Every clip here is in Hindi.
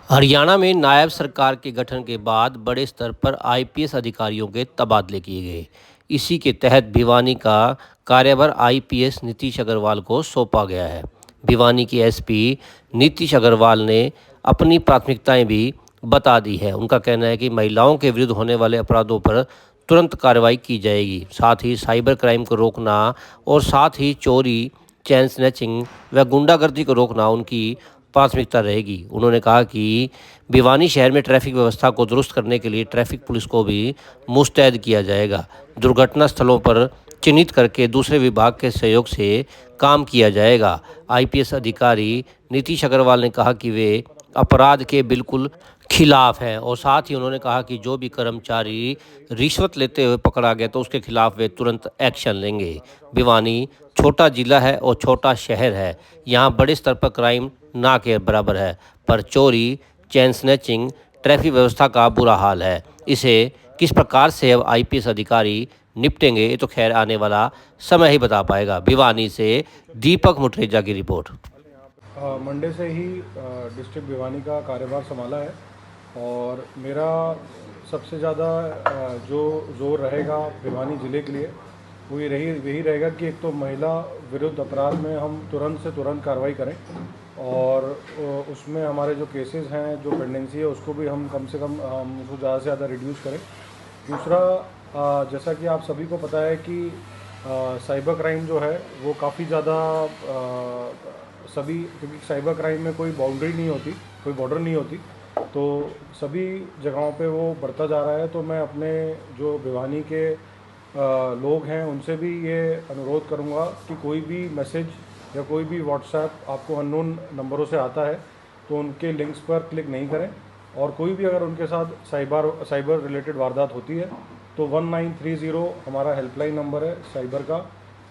हरियाणा में नायब सरकार के गठन के बाद बड़े स्तर पर आईपीएस अधिकारियों के तबादले किए गए। इसी के तहत भिवानी का कार्यभार आईपीएस नीतीश अग्रवाल को सौंपा गया है। भिवानी के एसपी नीतीश अग्रवाल ने अपनी प्राथमिकताएं भी बता दी है। उनका कहना है कि महिलाओं के विरुद्ध होने वाले अपराधों पर तुरंत कार्रवाई की जाएगी, साथ ही साइबर क्राइम को रोकना और साथ ही चोरी, चैन स्नैचिंग व गुंडागर्दी को रोकना उनकी प्राथमिकता रहेगी। उन्होंने कहा कि भिवानी शहर में ट्रैफिक व्यवस्था को दुरुस्त करने के लिए ट्रैफिक पुलिस को भी मुस्तैद किया जाएगा। दुर्घटना स्थलों पर चिन्हित करके दूसरे विभाग के सहयोग से काम किया जाएगा। आईपीएस अधिकारी नीतीश अग्रवाल ने कहा कि वे अपराध के बिल्कुल खिलाफ है और साथ ही उन्होंने कहा कि जो भी कर्मचारी रिश्वत लेते हुए पकड़ा गया तो उसके खिलाफ वे तुरंत एक्शन लेंगे। भिवानी छोटा जिला है और छोटा शहर है। यहाँ बड़े स्तर पर क्राइम ना के बराबर है, पर चोरी, चेन स्नैचिंग, ट्रैफिक व्यवस्था का बुरा हाल है। इसे किस प्रकार से अब आईपीएस अधिकारी निपटेंगे, ये तो खैर आने वाला समय ही बता पाएगा। भिवानी से दीपक मुटरेजा की रिपोर्ट। मंडे से ही डिस्ट्रिक्ट भिवानी का कार्यभार संभाला है और मेरा सबसे ज़्यादा जो जोर रहेगा भिवानी ज़िले के लिए वो यही रहेगा कि एक तो महिला विरुद्ध अपराध में हम तुरंत से तुरंत कार्रवाई करें और उसमें हमारे जो केसेस हैं, जो पेंडेंसी है, उसको भी हम कम से कम हम उसको ज़्यादा से ज़्यादा रिड्यूस करें। दूसरा, जैसा कि आप सभी को पता है कि साइबर क्राइम जो है वो काफ़ी ज़्यादा सभी, क्योंकि साइबर क्राइम में कोई बाउंड्री नहीं होती, कोई बॉर्डर नहीं होती, तो सभी जगहों पे वो बढ़ता जा रहा है। तो मैं अपने जो भिवानी के लोग हैं उनसे भी ये अनुरोध करूँगा कि कोई भी मैसेज या कोई भी व्हाट्सएप आपको अननोन नंबरों से आता है तो उनके लिंक्स पर क्लिक नहीं करें, और कोई भी अगर उनके साथ साइबर रिलेटेड वारदात होती है तो 1930 हमारा हेल्पलाइन नंबर है साइबर का,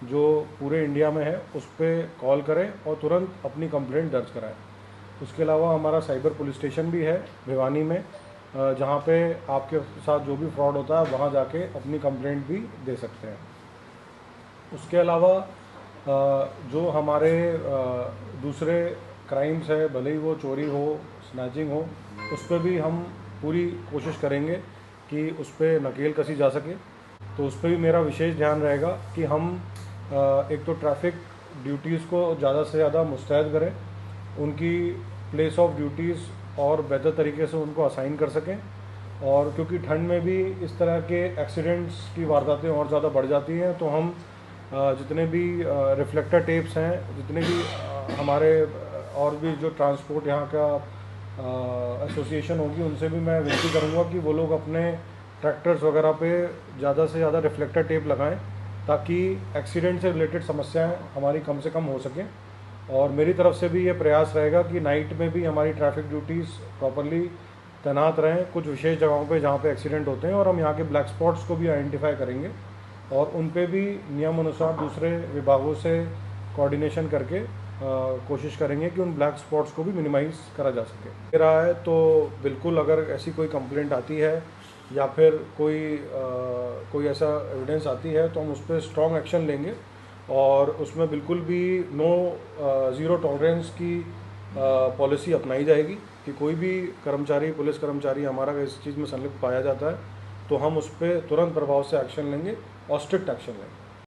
जो पूरे इंडिया में है, उस पर कॉल करें और तुरंत अपनी कंप्लेंट दर्ज कराएं। उसके अलावा हमारा साइबर पुलिस स्टेशन भी है भिवानी में, जहाँ पे आपके साथ जो भी फ्रॉड होता है वहाँ जाके अपनी कंप्लेंट भी दे सकते हैं। उसके अलावा जो हमारे दूसरे क्राइम्स है, भले ही वो चोरी हो, स्नैचिंग हो, उस पर भी हम पूरी कोशिश करेंगे कि उस पर नकेल कसी जा सके। तो उस पर भी मेरा विशेष ध्यान रहेगा कि हम एक तो ट्रैफिक ड्यूटीज़ को ज़्यादा से ज़्यादा मुस्तैद करें, उनकी प्लेस ऑफ ड्यूटीज़ और बेहतर तरीके से उनको असाइन कर सकें, और क्योंकि ठंड में भी इस तरह के एक्सीडेंट्स की वारदातें और ज़्यादा बढ़ जाती हैं, तो हम जितने भी रिफ्लेक्टर टेप्स हैं, जितने भी हमारे और भी जो ट्रांसपोर्ट यहाँ का एसोसिएशन होगी, उनसे भी मैं विनती करूँगा कि वो लोग अपने ट्रैक्टर्स वगैरह पे ज़्यादा से ज़्यादा रिफ्लेक्टर टेप लगाएं, ताकि एक्सीडेंट से रिलेटेड समस्याएं हमारी कम से कम हो सकें। और मेरी तरफ से भी ये प्रयास रहेगा कि नाइट में भी हमारी ट्रैफिक ड्यूटीज़ प्रॉपरली तैनात रहें कुछ विशेष जगहों पे जहाँ पे एक्सीडेंट होते हैं, और हम यहाँ के ब्लैक स्पॉट्स को भी आइडेंटिफाई करेंगे और उन पे भी नियम अनुसार दूसरे विभागों से कोऑर्डिनेशन करके कोशिश करेंगे कि उन ब्लैक स्पॉट्स को भी मिनिमाइज़ करा जा सके। दे रहा है तो बिल्कुल, अगर ऐसी कोई कंप्लेंट आती है या फिर कोई ऐसा एविडेंस आती है तो हम उस पर स्ट्रॉन्ग एक्शन लेंगे, और उसमें बिल्कुल भी ज़ीरो टॉलरेंस की पॉलिसी अपनाई जाएगी कि कोई भी कर्मचारी, पुलिस कर्मचारी हमारा इस चीज़ में संलिप्त पाया जाता है तो हम उस पर तुरंत प्रभाव से एक्शन लेंगे और स्ट्रिक्ट एक्शन लेंगे।